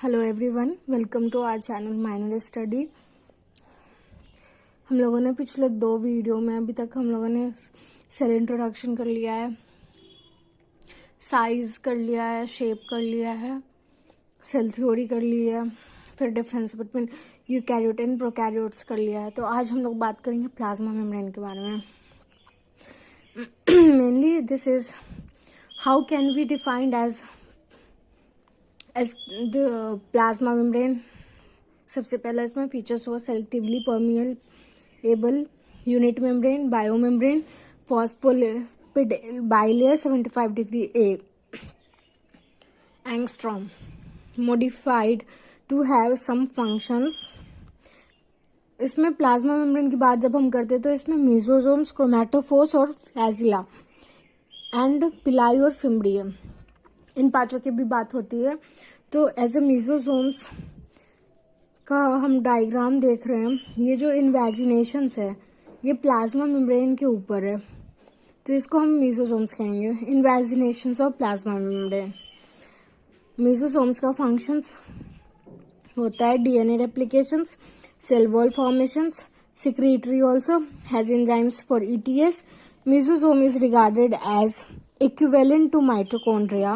Hello everyone, welcome to our channel minor study. हम लोगों ने पिछले 2 वीडियो में अभी तक हम लोगों ने सेल इंट्रोडक्शन कर लिया है, साइज कर लिया है, शेप कर लिया है, सेल थ्योरी कर ली है, फिर difference between eukaryote and prokaryotes कर लिया है। तो आज हम लोग बात करेंगे प्लाज्मा मेम्ब्रेन के बारे में। Mainly this is how can we defined as the plasma membrane. सबसे पहला इसमें फीचर्स हुआ selectively permeable unit membrane, bio membrane, phospholipid bilayer 75 degree A angstrom, modified to have some functions. इसमें प्लाज्मा मेम्ब्रेन की बात जब हम करते हैं तो इसमें मेसोसोम्स, क्रोमैटोफोर्स और फ्लैजिला एंड पिलाई और फिम्ब्रियम, इन पांचों की भी बात होती है। तो एज ए मेसोसोम्स का हम डायग्राम देख रहे हैं, ये जो इन्वेजिनेशंस है ये प्लाज्मा मेम्ब्रेन के ऊपर है, तो इसको हम मेसोसोम्स कहेंगे। Invaginations of plasma membrane. Mesosomes का फंक्शंस होता है DNA replications, cell wall formations, secretory also, has enzymes for ETS. Mesosome is regarded as equivalent to mitochondria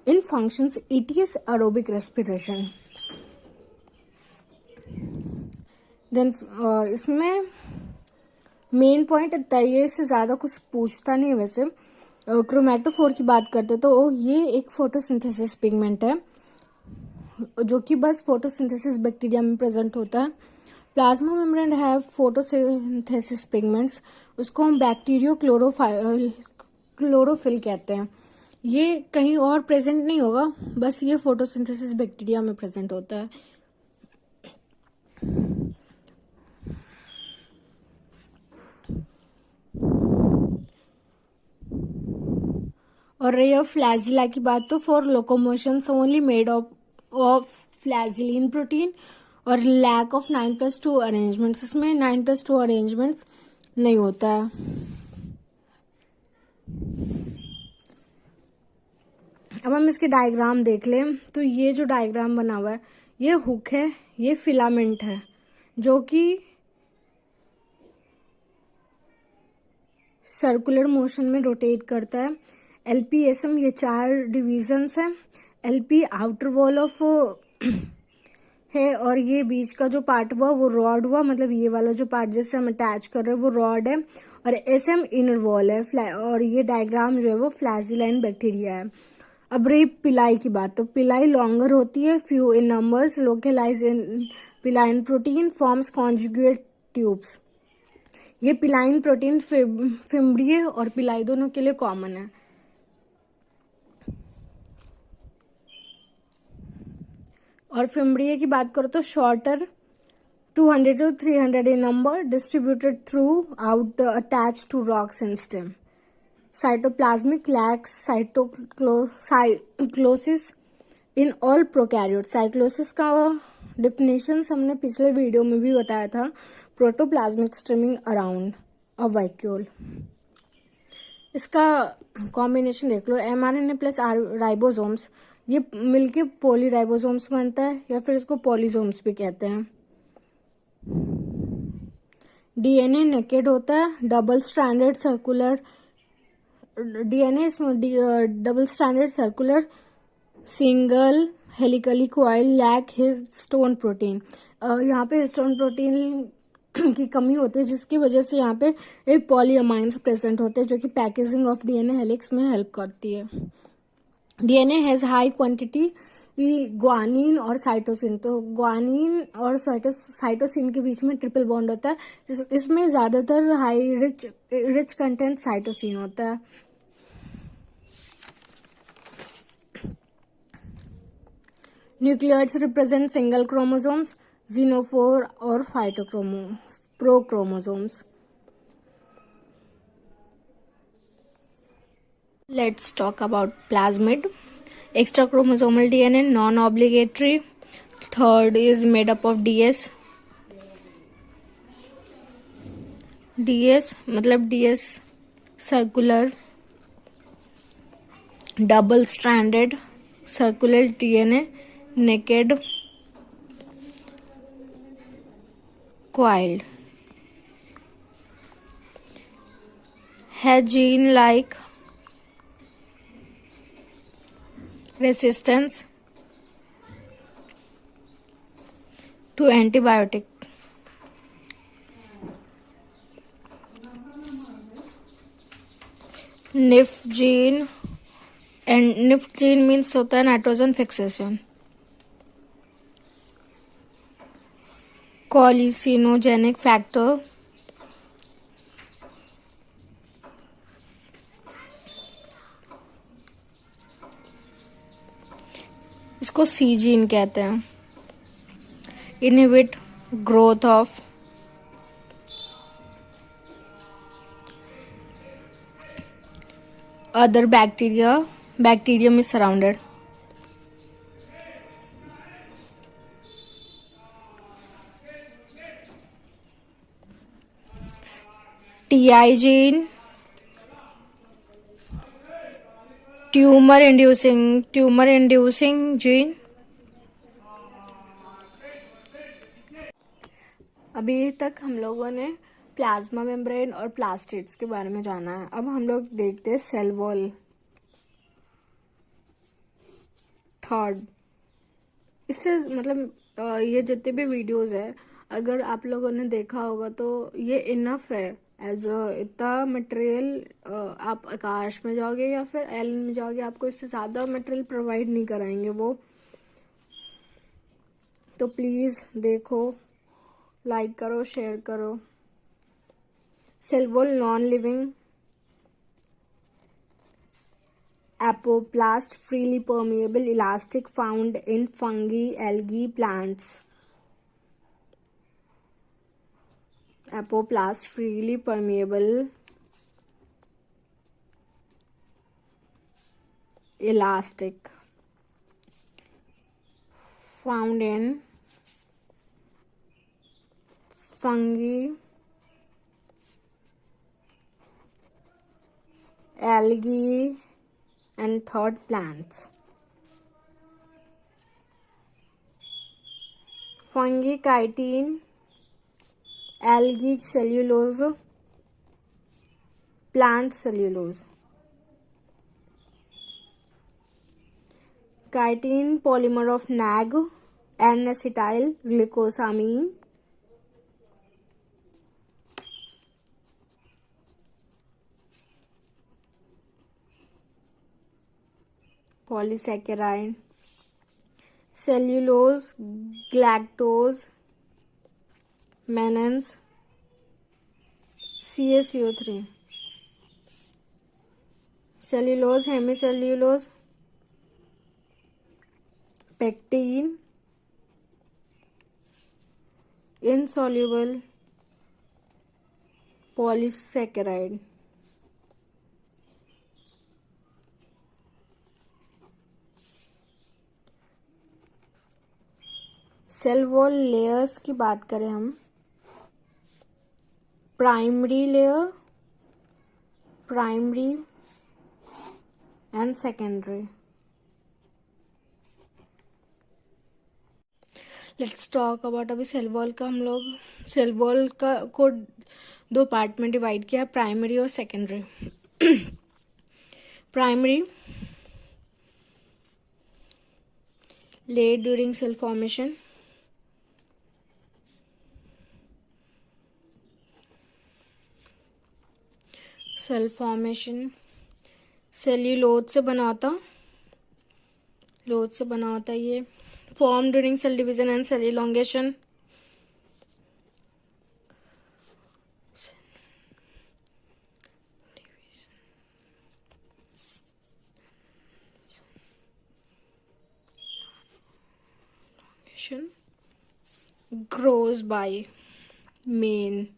in functions ETS aerobic respiration. Then इसमें main point इतना ही है, इससे ज्यादा कुछ पूछता नहीं है। वैसे क्रोमैटोफोर की बात करते तो ये एक फोटोसिंथेसिस पिगमेंट है जो कि बस फोटोसिंथेसिस बैक्टीरिया में प्रेजेंट होता है। Plasma membrane have photosynthesis pigments, उसको हम बैक्टीरियो क्लोरोफिल कहते हैं। ये कहीं और प्रेजेंट नहीं होगा, बस ये फोटोसिंथेसिस बैक्टीरिया में प्रेजेंट होता है। और रे ऑफ फ्लैजिला की बात तो for locomotion only made of flagellin protein और लैक ऑफ 9+2 अरेंजमेंट्स। इसमें 9+2 अरेंजमेंट्स नहीं होता है। अब हम इसके डायग्राम देख लें तो ये जो डायग्राम बना हुआ है ये हुक है, ये फिलामेंट है जो कि सर्कुलर मोशन में रोटेट करता है। एलपीएसएम ये 4 डिविजन्स हैं। एलपी आउटर वॉल ऑफ है और ये बीच का जो पार्ट हुआ वो रॉड हुआ, मतलब ये वाला जो पार्ट जिससे हम अटैच कर रहे हैं वो रॉड है। और एसएम इनर वॉल है और ये डायग्राम जो है वो फ्लैजिला एंड बैक्टीरिया है। अब रही पिलाई की बात, तो पिलाई लॉन्गर होती है, few in numbers, localize in pilin protein, forms conjugate tubes. ये पिलाइन प्रोटीन फिम्ब्रिये और पिलाई दोनों के लिए कॉमन है। और फिम्ब्रिये की बात करो तो shorter 200 to 300 in number, distributed throughout the attached to rocks and stem. Cytoplasmic lacks cyclosis in all prokaryotes. Cyclosis का डिफिनेशन हमने पिछले वीडियो में भी बताया था, प्रोटोप्लाज्मिक स्ट्रीमिंग अराउंड अ वैक्यूल। इसका कॉम्बिनेशन देख लो, mRNA प्लस राइबोसोम्स, ये मिलके पॉलीराइबोसोम्स बनता है या फिर इसको पॉलीसोम्स भी कहते हैं। डीएनए नेकेड होता है, डबल स्ट्रैंडेड सर्कुलर डीएनए, इसमें double stranded circular single helically coil, lack histone protein. यहाँ पे हिस्टोन प्रोटीन की कमी होती है जिसकी वजह से यहाँ पे एक पॉलीअमाइंस प्रेजेंट होते हैं जो कि पैकेजिंग ऑफ डीएनए हेलिक्स में हेल्प करती है। DNA has high quantity guanine और साइटोसिन, तो ग्वानिन और साइटोसिन के बीच में ट्रिपल बॉन्ड होता है, इसमें ज्यादातर हाई रिच कंटेंट साइटोसिन होता है। Nucleoids represent single chromosomes, genophore और प्रोक्रोमोसोम्स। Let's talk about plasmid. Extra chromosomal DNA, non-obligatory. Third is made up of DS. DS मतलब DS circular double stranded circular DNA naked, coiled. Has gene-like resistance to antibiotic. NIF gene, and NIF gene means होता है nitrogen fixation. Cholinogenic factor. इसको सी gene कहते हैं. Inhibit growth of other bacteria. Bacterium is surrounded. TI gene, tumor inducing gene. अभी तक हम लोगों ने प्लाज्मा मेम्ब्रेन और प्लास्टिड्स के बारे में जाना है. अब हम लोग देखते हैं सेल वॉल. थर्ड, इससे मतलब ये जितने भी वीडियोस है, अगर आप लोगों ने देखा होगा तो ये इनफ है. एज इतना मटेरियल आप आकाश में जाओगे या फिर एलन में जाओगे, आपको इससे ज़्यादा मटेरियल प्रोवाइड नहीं कराएंगे वो. तो प्लीज़ देखो, लाइक करो, शेयर करो. Cell wall non living apoplast, freely permeable, elastic, found in fungi, algae, plants. Apoplast, freely permeable, elastic, found in fungi, algae, and third, plants. Fungi, chitin, algae, cellulose, plant cellulose. Chitin, polymer of NAG, N-acetyl glycosamine. Polysaccharide. Cellulose, galactose, mannans, CaCO3. Cellulose, hemicellulose, pectin, insoluble polysaccharide. Cell wall layers की बात करें हम, primary layer, primary and secondary. Let's talk about. अभी cell wall का हम लोग cell wall को दो पार्ट में डिवाइड किया, प्राइमरी और secondary. Primary, laid during cell formation. Cell formation cellulose से बना होता ये. Form during cell division and cell elongation. Grows by main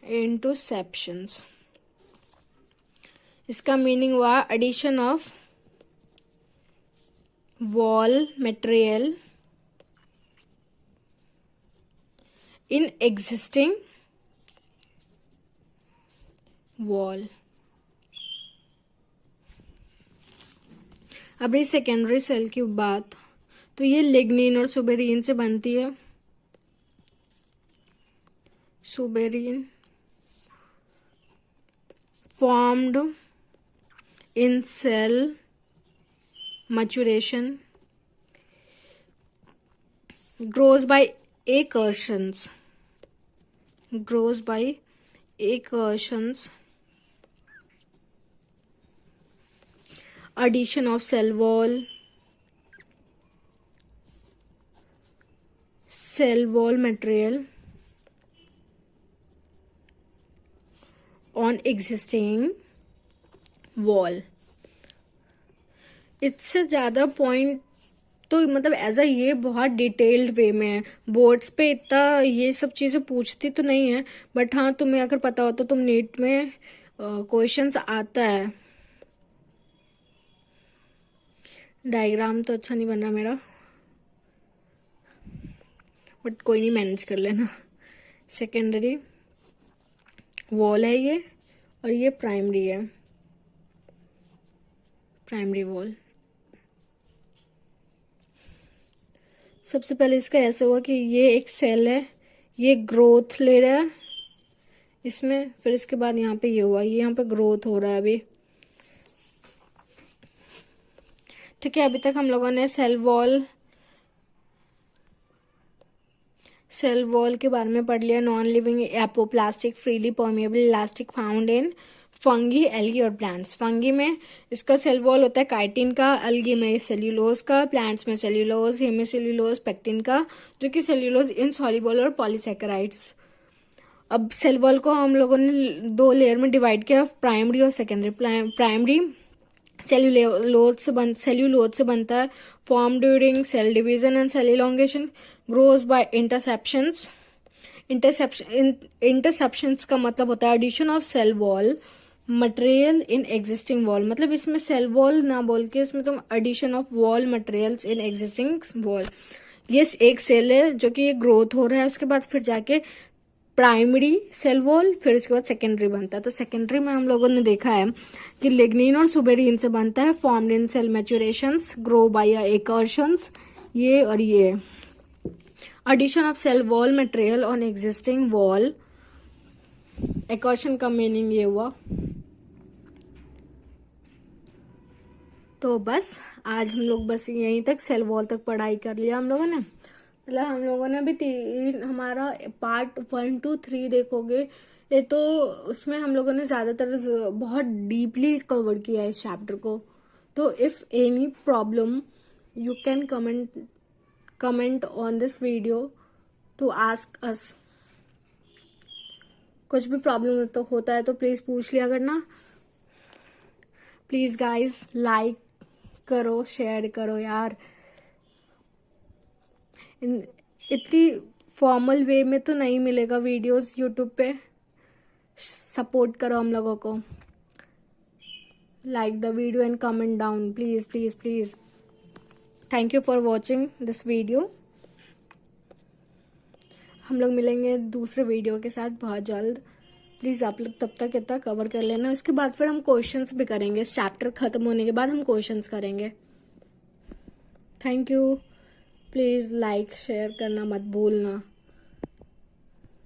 interceptions. इसका मीनिंग हुआ addition of wall material in existing wall. अब रही सेकेंडरी सेल की बात, तो ये लिग्निन और सुबेरिन से बनती है। Suberin formed in cell maturation, grows by accretions, addition of cell wall material on existing wall। इससे ज्यादा पॉइंट तो मतलब ऐसा ये बहुत डिटेल्ड वे में है, बोर्ड्स पे इतना ये सब चीजें पूछती तो नहीं है, बट हाँ तुम्हें अगर पता हो तो तुम नीट में क्वेश्चंस आता है। डायग्राम तो अच्छा नहीं बन रहा मेरा, बट कोई नहीं, मैनेज कर लेना। सेकेंडरी वॉल है ये, और ये प्राइमरी है, प्राइमरी वॉल। सबसे पहले इसका ऐसा हुआ कि ये एक सेल है, ये ग्रोथ ले रहा है इसमें, फिर इसके बाद यहाँ पे ये हुआ, ये यहाँ पे ग्रोथ हो रहा है अभी। ठीक है, अभी तक हम लोगों ने सेल वॉल के बारे में पढ़ लिया। Non living apoplastic freely permeable elastic found in fungi, algae और प्लांट्स। फंगी में इसका सेल वॉल होता है काइटिन का, एल्गी में सेल्यूलोज का, प्लांट्स में सेल्यूलोज, हेमिसेल्यूलोज, पेक्टिन का, जो कि सेल्यूलोज इनसॉल्युबल और पॉलीसेकेराइड्स। अब सेल वॉल को हम लोगों ने दो लेयर में डिवाइड किया, प्राइमरी और सेकेंडरी। प्राइमरी सेल्यूलोज से बनता है, form during cell division and cell elongation, grows by interceptions. Interceptions का मतलब होता है addition of cell wall material in existing wall. मतलब इसमें सेल वॉल ना बोल के इसमें तुम addition of wall materials in existing wall. ये एक सेल है जो कि ये ग्रोथ हो रहा है, उसके बाद फिर जाके प्राइमरी सेल वॉल, फिर उसके बाद सेकेंडरी बनता है। तो सेकेंडरी में हम लोगों ने देखा है कि लिग्निन और सुबेरिन से बनता है, formed in cell maturations, grow by accretions, ये और ये। Addition of cell wall material on existing wall, accretion का मीनिंग ये हुआ। तो बस आज हम लोग बस यहीं तक सेल वॉल तक पढ़ाई कर लिया हम लोगों ने। मतलब हम लोगों ने अभी हमारा पार्ट 1 to 3 देखोगे ये तो उसमें हम लोगों ने ज्यादातर बहुत डीपली कवर किया है इस चैप्टर को। तो if any problem you can comment on this video to ask us. कुछ भी प्रॉब्लम तो होता है तो प्लीज पूछ लिया करना। प्लीज गाइस लाइक करो, शेयर करो यार। इतनी फॉर्मल वे में तो नहीं मिलेगा वीडियोस यूट्यूब पे। सपोर्ट करो हम लोगों को। Like the video and comment down please please please. Thank you for watching this video. हम लोग मिलेंगे दूसरे वीडियो के साथ बहुत जल्द। प्लीज आप लोग तब तक इतना कवर कर लेना, उसके बाद फिर हम क्वेश्चंस भी करेंगे। चैप्टर खत्म होने के बाद हम क्वेश्चंस करेंगे। Thank you. Please like share करना मत भूलना।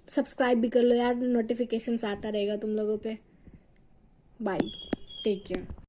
सब्सक्राइब भी कर लो यार, नोटिफिकेशंस आता रहेगा तुम लोगों पे। Bye, take care.